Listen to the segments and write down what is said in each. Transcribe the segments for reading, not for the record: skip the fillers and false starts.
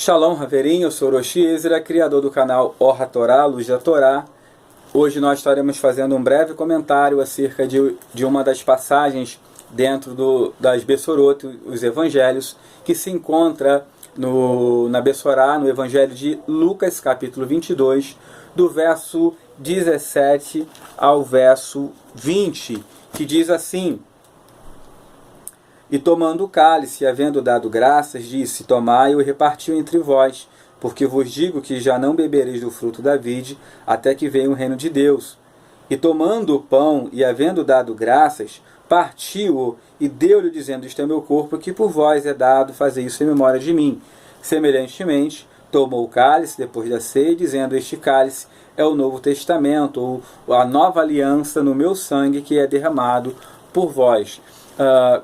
Shalom, Haverim, eu sou Roshi Ezra, criador do canal Or HaTorá, Luz da Torá. Hoje nós estaremos fazendo um breve comentário acerca de uma das passagens dentro das Bessorot, os Evangelhos, que se encontra na Bessorá, no Evangelho de Lucas, capítulo 22, do verso 17 ao verso 20, que diz assim: E tomando o cálice, havendo dado graças, disse: Tomai-o e repartiu entre vós, porque vos digo que já não bebereis do fruto da vide, até que venha o reino de Deus. E tomando o pão, e havendo dado graças, partiu-o e deu-lhe, dizendo: Isto é meu corpo, que por vós é dado, fazei isso em memória de mim. Semelhantemente, tomou o cálice depois da ceia, dizendo: Este cálice é o Novo Testamento, ou a nova aliança no meu sangue, que é derramado por vós.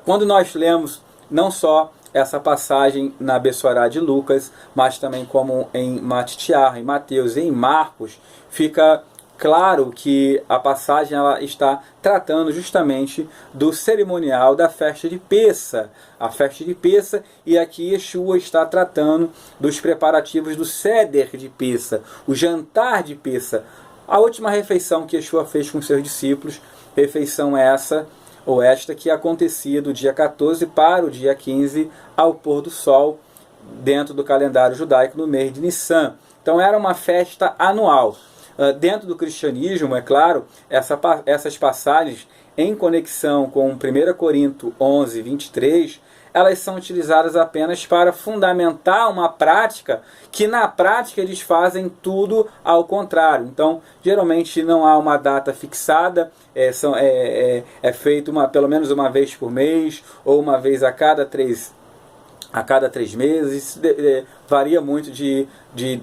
Quando nós lemos não só essa passagem na Bessorá de Lucas, mas também como em Matitiar, em Mateus e em Marcos, fica claro que a passagem ela está tratando justamente do cerimonial da festa de Pessa. A festa de Pessa, e aqui Yeshua está tratando dos preparativos do Seder de Pessa, o jantar de Pessa. A última refeição que Yeshua fez com seus discípulos, refeição esta que acontecia do dia 14 para o dia 15 ao pôr do sol, dentro do calendário judaico no mês de Nissan. Então era uma festa anual. Dentro do cristianismo, é claro, essas passagens em conexão com 1 Coríntios 11, 23, elas são utilizadas apenas para fundamentar uma prática que na prática eles fazem tudo ao contrário. Então, geralmente não há uma data fixada, é feito pelo menos uma vez por mês ou uma vez a cada três meses. Varia muito de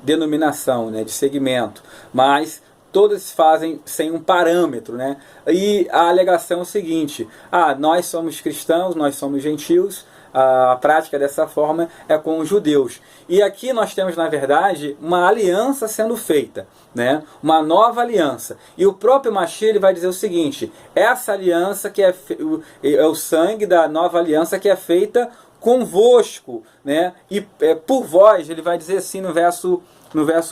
denominação, né, de segmento, mas todas fazem sem um parâmetro, né? E a alegação é o seguinte: nós somos cristãos, nós somos gentios, a prática dessa forma é com os judeus. E aqui nós temos, na verdade, uma aliança sendo feita, né? Uma nova aliança. E o próprio Mashiach ele vai dizer o seguinte: essa aliança que é o sangue da nova aliança que é feita convosco, né? E por vós, ele vai dizer assim no verso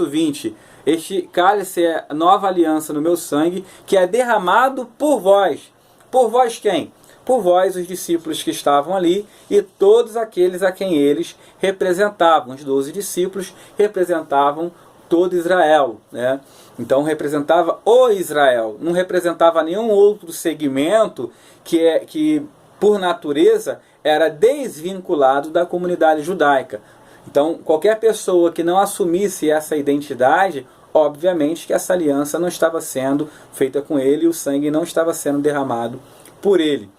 20: Este cálice é a nova aliança no meu sangue, que é derramado por vós. Por vós quem? Por vós, os discípulos que estavam ali, e todos aqueles a quem eles representavam. Os 12 discípulos representavam todo Israel, né? Então representava o Israel, não representava nenhum outro segmento que por natureza era desvinculado da comunidade judaica. Então qualquer pessoa que não assumisse essa identidade, obviamente que essa aliança não estava sendo feita com ele e o sangue não estava sendo derramado por ele.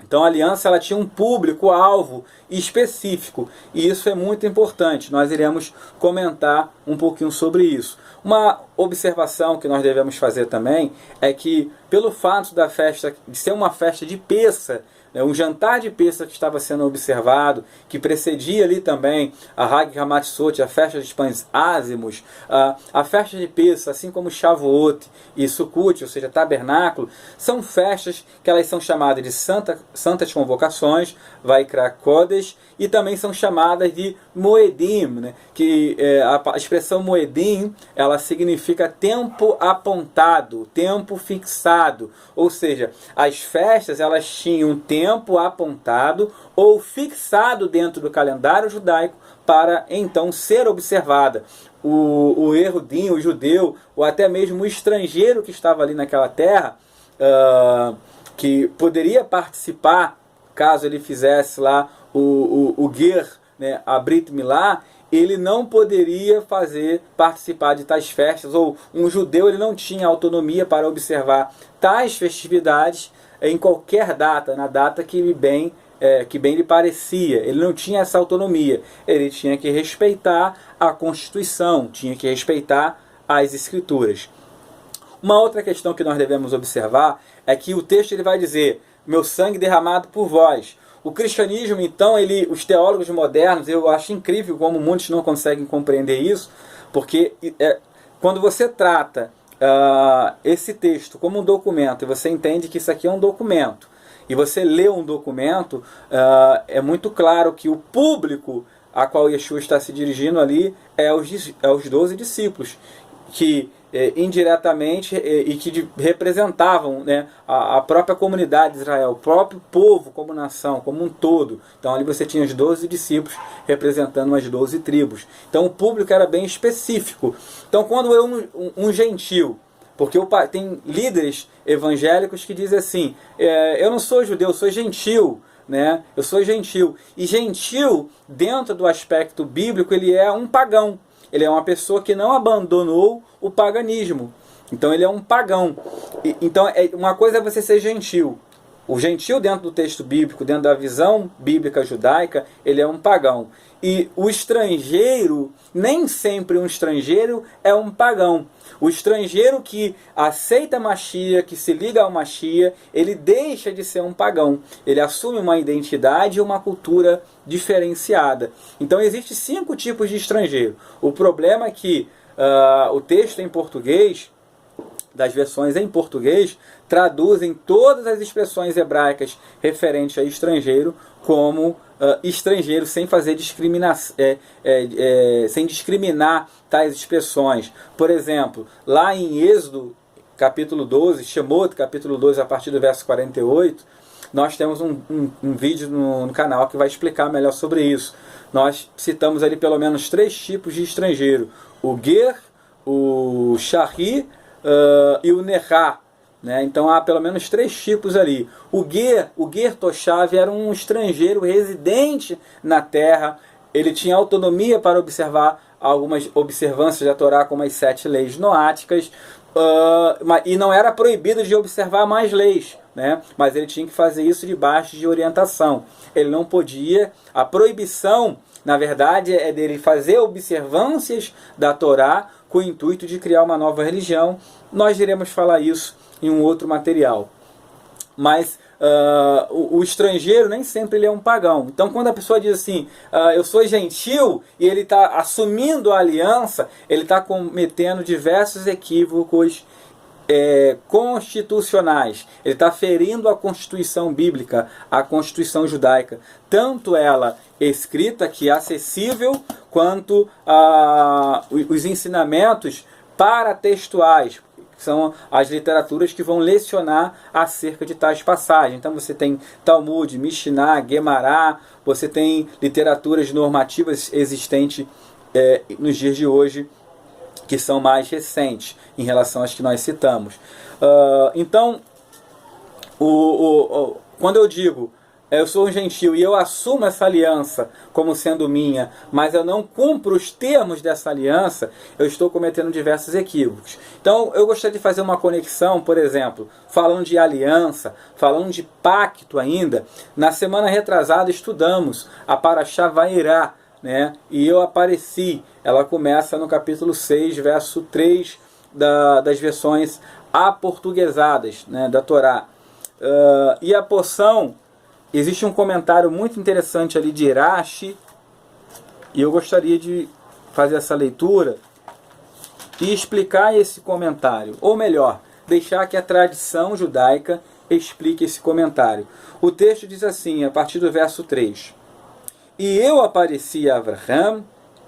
Então a aliança ela tinha um público-alvo específico, e isso é muito importante. Nós iremos comentar um pouquinho sobre isso. Uma observação que nós devemos fazer também é que, pelo fato da festa de ser uma festa de Pessa, um jantar de Pessa que estava sendo observado, que precedia ali também a Hag Hamatzot, a festa dos pães ázimos, a festa de Pessa, assim como Shavuot e Sukkot, ou seja, tabernáculo, são festas que elas são chamadas de santas convocações, Vaikra Kodesh, e também são chamadas de Moedim, né? Que a expressão Moedim, ela significa tempo apontado, tempo fixado, ou seja, as festas elas tinham tempo apontado ou fixado dentro do calendário judaico para então ser observada. O erudinho, o judeu, ou até mesmo o estrangeiro que estava ali naquela terra, que poderia participar, caso ele fizesse lá o Ger, né, a Brit Milá, ele não poderia participar de tais festas, ou um judeu ele não tinha autonomia para observar tais festividades em qualquer data, na data que bem lhe parecia. Ele não tinha essa autonomia. Ele tinha que respeitar a Constituição, tinha que respeitar as Escrituras. Uma outra questão que nós devemos observar é que o texto ele vai dizer: meu sangue derramado por vós. O cristianismo, então, os teólogos modernos, eu acho incrível como muitos não conseguem compreender isso, porque quando você trata esse texto como um documento, e você entende que isso aqui é um documento, e você lê um documento, é muito claro que o público a qual Yeshua está se dirigindo ali é os 12 discípulos, que indiretamente e que representavam, né, a própria comunidade de Israel, o próprio povo como nação, como um todo. Então ali você tinha os 12 discípulos representando as 12 tribos. Então o público era bem específico. Então quando um gentil, porque tem líderes evangélicos que dizem assim, eu não sou judeu, eu sou gentil, né? Eu sou gentil. E gentil, dentro do aspecto bíblico, ele é um pagão. Ele é uma pessoa que não abandonou o paganismo. Então ele é um pagão. Então uma coisa é você ser gentil. O gentil dentro do texto bíblico, dentro da visão bíblica judaica, ele é um pagão. E o estrangeiro, nem sempre um estrangeiro é um pagão. O estrangeiro que aceita a Machia, que se liga ao Machia, ele deixa de ser um pagão. Ele assume uma identidade e uma cultura diferenciada. Então existem 5 tipos de estrangeiro. O problema é que o texto em português, das versões em português, traduzem todas as expressões hebraicas referentes a estrangeiro como estrangeiro, sem fazer sem discriminar tais expressões. Por exemplo, lá em Êxodo, capítulo 12, Shemot, capítulo 12, a partir do verso 48, nós temos um vídeo no canal que vai explicar melhor sobre isso. Nós citamos ali pelo menos 3 tipos de estrangeiro: o ger, o shari e o nerá. Né? Então há pelo menos 3 tipos ali. O ger toshav era um estrangeiro residente na terra. Ele tinha autonomia para observar algumas observâncias da Torá, como as 7 leis noáticas, e não era proibido de observar mais leis, né? Mas ele tinha que fazer isso debaixo de orientação. Ele não podia. A proibição, na verdade, é dele fazer observâncias da Torá com o intuito de criar uma nova religião. Nós iremos falar isso em um outro material. Mas o estrangeiro nem sempre ele é um pagão. Então quando a pessoa diz assim, eu sou gentil, e ele está assumindo a aliança, ele está cometendo diversos equívocos constitucionais. Ele está ferindo a Constituição bíblica, a Constituição judaica. Tanto ela escrita, que é acessível, quanto os ensinamentos paratextuais, que são as literaturas que vão lecionar acerca de tais passagens. Então você tem Talmud, Mishnah, Guemará, você tem literaturas normativas existentes nos dias de hoje, que são mais recentes em relação às que nós citamos. Então, quando eu digo eu sou um gentil e eu assumo essa aliança como sendo minha, mas eu não cumpro os termos dessa aliança, eu estou cometendo diversos equívocos. Então eu gostaria de fazer uma conexão, por exemplo, falando de aliança, falando de pacto ainda. Na semana retrasada estudamos a Parashá Vairá, né? E eu apareci. Ela começa no capítulo 6, verso 3 das versões aportuguesadas, né, da Torá. E a porção... Existe um comentário muito interessante ali de Rashi, e eu gostaria de fazer essa leitura e explicar esse comentário. Ou melhor, deixar que a tradição judaica explique esse comentário. O texto diz assim, a partir do verso 3. E eu apareci a Abraham,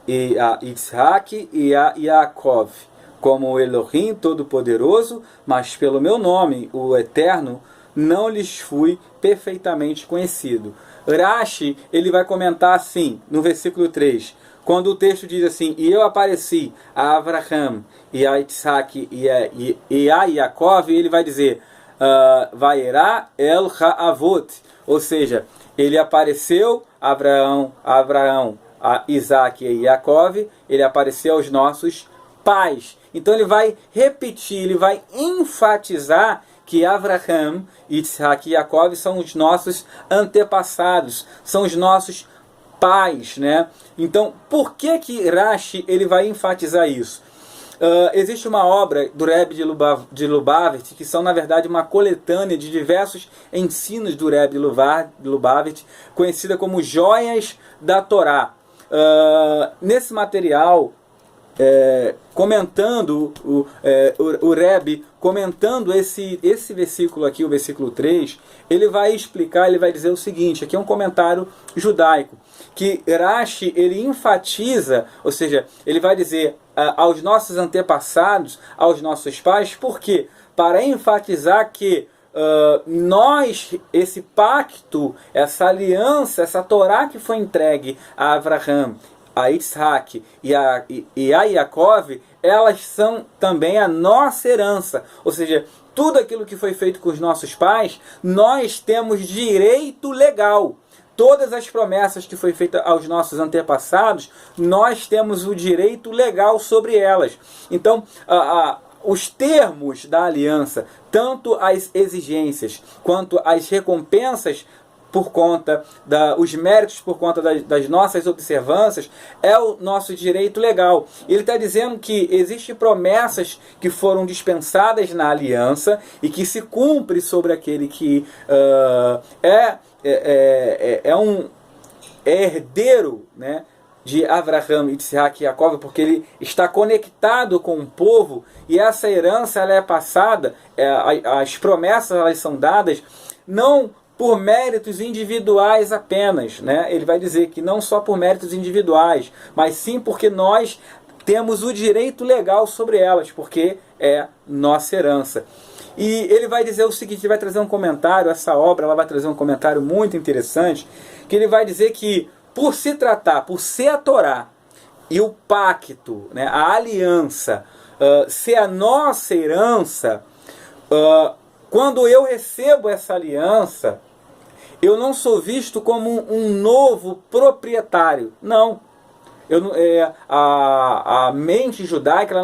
e a Isaac e a Yaakov, como o Elohim Todo-Poderoso, mas pelo meu nome, o Eterno, não lhes fui perfeitamente conhecido. Rashi, ele vai comentar assim, no versículo 3, quando o texto diz assim, e eu apareci a Abraham, e a Isaac, e a Yaakov, ele vai dizer, Vairá el Ha'avot, ou seja, ele apareceu a Abraão, a Isaac e a Yaakov, ele apareceu aos nossos pais. Então ele vai repetir, ele vai enfatizar que Abraham, Isaac e Yaakov são os nossos antepassados, são os nossos pais, né? Então, por que Rashi ele vai enfatizar isso? Existe uma obra do Rebbe de Lubavitch, que são, na verdade, uma coletânea de diversos ensinos do Rebbe de Lubavitch, conhecida como Joias da Torá. Nesse material, comentando o Rebbe, comentando esse versículo aqui, o versículo 3, ele vai explicar, ele vai dizer o seguinte, aqui é um comentário judaico. que Rashi ele enfatiza, ou seja, ele vai dizer aos nossos antepassados, aos nossos pais, por quê? Para enfatizar que nós, esse pacto, essa aliança, essa Torá que foi entregue a Abraham, a Isaac e a Yaakov, elas são também a nossa herança. Ou seja, tudo aquilo que foi feito com os nossos pais, nós temos direito legal. Todas as promessas que foi feita aos nossos antepassados, nós temos o direito legal sobre elas. Então, os termos da aliança, tanto as exigências quanto as recompensas por conta os méritos por conta das nossas observâncias, é o nosso direito legal. Ele está dizendo que existem promessas que foram dispensadas na aliança e que se cumpre sobre aquele que é um herdeiro, né, de Abraham, Isaac e Jacob, porque ele está conectado com o povo, e essa herança ela é passada, as promessas elas são dadas não por méritos individuais apenas, né? Ele vai dizer que não só por méritos individuais, mas sim porque nós temos o direito legal sobre elas, porque é nossa herança. E ele vai dizer o seguinte, ele vai trazer um comentário, essa obra ela vai trazer um comentário muito interessante, que ele vai dizer que por ser a Torá e o pacto, né, a aliança, ser a nossa herança, quando eu recebo essa aliança, eu não sou visto como um novo proprietário. Não. A mente judaica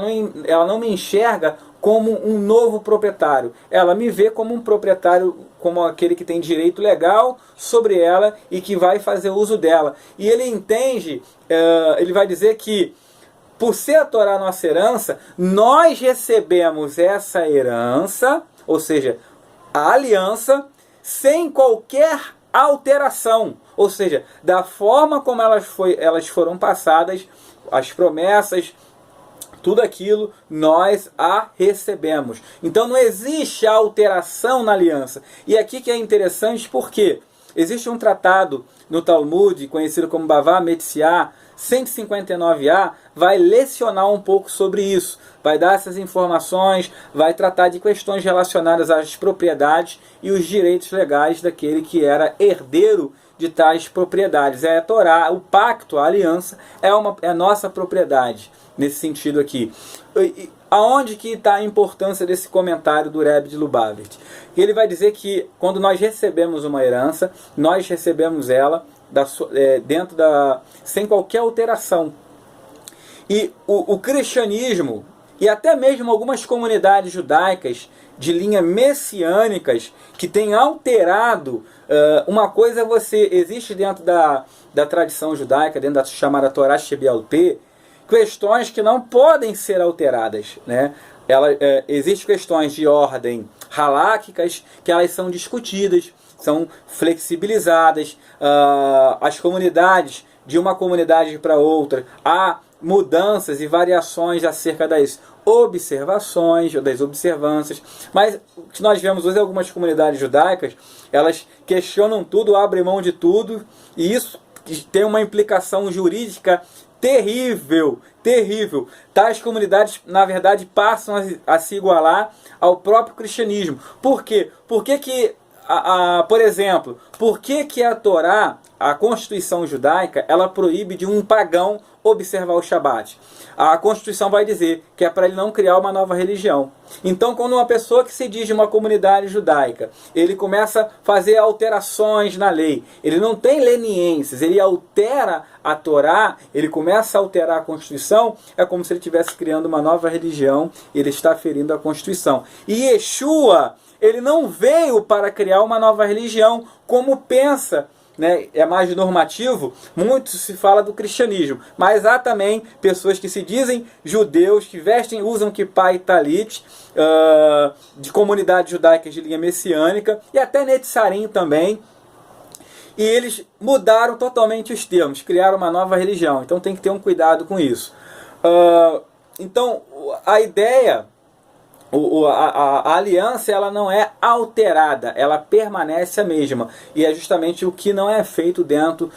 ela não me enxerga como um novo proprietário. Ela me vê como um proprietário, como aquele que tem direito legal sobre ela e que vai fazer uso dela. E ele entende, ele vai dizer que por ser a Torá a nossa herança, nós recebemos essa herança, ou seja, a aliança, sem qualquer alteração. Ou seja, da forma como elas foram passadas, as promessas, tudo aquilo, nós a recebemos. Então não existe alteração na aliança. E aqui que é interessante porque existe um tratado no Talmud, conhecido como Bava Metsiah, 159a, vai lecionar um pouco sobre isso. Vai dar essas informações, vai tratar de questões relacionadas às propriedades e os direitos legais daquele que era herdeiro de tais propriedades. É a Torá, o pacto, a aliança, é a nossa propriedade, nesse sentido aqui. Aonde que está a importância desse comentário do Rebbe de Lubavitch? Ele vai dizer que quando nós recebemos uma herança, nós recebemos ela sem qualquer alteração. E o cristianismo, e até mesmo algumas comunidades judaicas de linha messiânicas, que têm alterado, uma coisa existe dentro da tradição judaica, dentro da chamada Torá Shebial-Peh, questões que não podem ser alteradas, né? Existem questões de ordem haláquicas que elas são discutidas, são flexibilizadas, as comunidades, de uma comunidade para outra, há mudanças e variações acerca das observações, das observâncias, mas o que nós vemos hoje em algumas comunidades judaicas, elas questionam tudo, abrem mão de tudo, e isso tem uma implicação jurídica terrível, terrível. Tais comunidades, na verdade, passam a se igualar ao próprio cristianismo. Por quê? Por exemplo, por que a Torá, a Constituição judaica, ela proíbe de um pagão observar o Shabat? A Constituição vai dizer que é para ele não criar uma nova religião. Então, quando uma pessoa que se diz de uma comunidade judaica, ele começa a fazer alterações na lei, ele não tem leniências, ele altera a Torá, ele começa a alterar a Constituição, é como se ele estivesse criando uma nova religião, ele está ferindo a Constituição. E Yeshua, ele não veio para criar uma nova religião, como pensa, né, é mais normativo, muito se fala do cristianismo, mas há também pessoas que se dizem judeus, que usam kippah e talit, de comunidades judaicas de linha messiânica, e até Netzarim também, e eles mudaram totalmente os termos, criaram uma nova religião, então tem que ter um cuidado com isso. Então, a ideia a aliança ela não é alterada, ela permanece a mesma. E é justamente o que não é feito dentro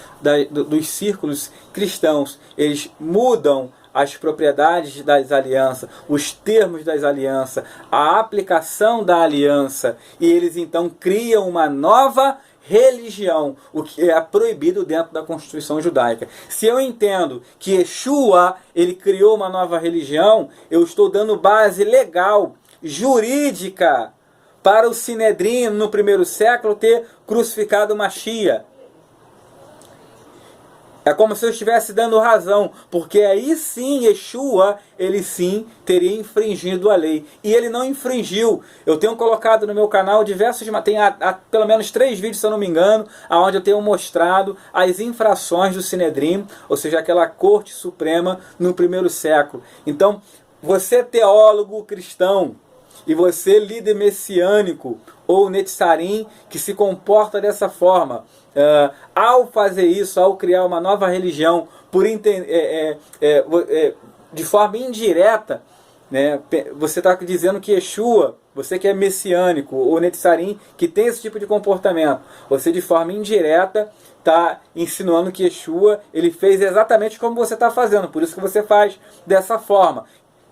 dos círculos cristãos. Eles mudam as propriedades das alianças, os termos das alianças, a aplicação da aliança. E eles então criam uma nova religião, o que é proibido dentro da Constituição judaica. Se eu entendo que Yeshua ele criou uma nova religião, eu estou dando base legal, jurídica, para o Sinedrim no primeiro século ter crucificado Mashiach. É como se eu estivesse dando razão, porque aí sim Yeshua, ele sim teria infringido a lei. E ele não infringiu. Eu tenho colocado no meu canal diversos, tem pelo menos 3 vídeos, se eu não me engano, onde eu tenho mostrado as infrações do Sinedrim, ou seja, aquela corte suprema no primeiro século. Então, você teólogo cristão, e você líder messiânico, ou netzarim, que se comporta dessa forma, ao fazer isso, ao criar uma nova religião, de forma indireta, né, você está dizendo que Yeshua, você que é messiânico, ou netzarim, que tem esse tipo de comportamento, você de forma indireta está insinuando que Yeshua ele fez exatamente como você está fazendo, por isso que você faz dessa forma.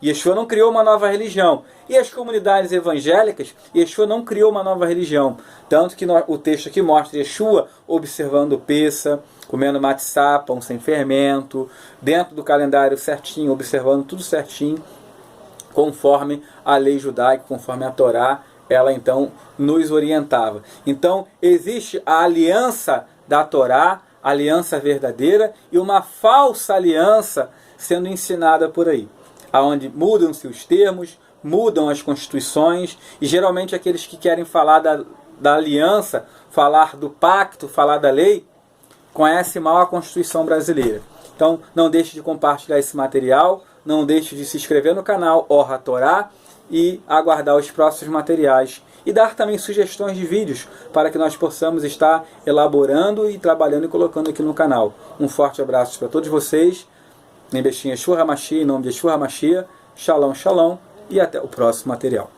Yeshua não criou uma nova religião. E as comunidades evangélicas, Yeshua não criou uma nova religião. Tanto que o texto aqui mostra Yeshua observando o Pessa, comendo matzá, pão sem fermento, dentro do calendário certinho, observando tudo certinho, conforme a lei judaica, conforme a Torá, ela então nos orientava. Então existe a aliança da Torá, a aliança verdadeira, e uma falsa aliança sendo ensinada por aí, onde mudam-se os termos, mudam as constituições, e geralmente aqueles que querem falar da aliança, falar do pacto, falar da lei, conhecem mal a Constituição brasileira. Então não deixe de compartilhar esse material, não deixe de se inscrever no canal Or HaTorá e aguardar os próximos materiais. E dar também sugestões de vídeos para que nós possamos estar elaborando e trabalhando e colocando aqui no canal. Um forte abraço para todos vocês. Em Yeshua HaMashiach, em nome de Yeshua HaMashiach, Shalom, Shalom, e até o próximo material.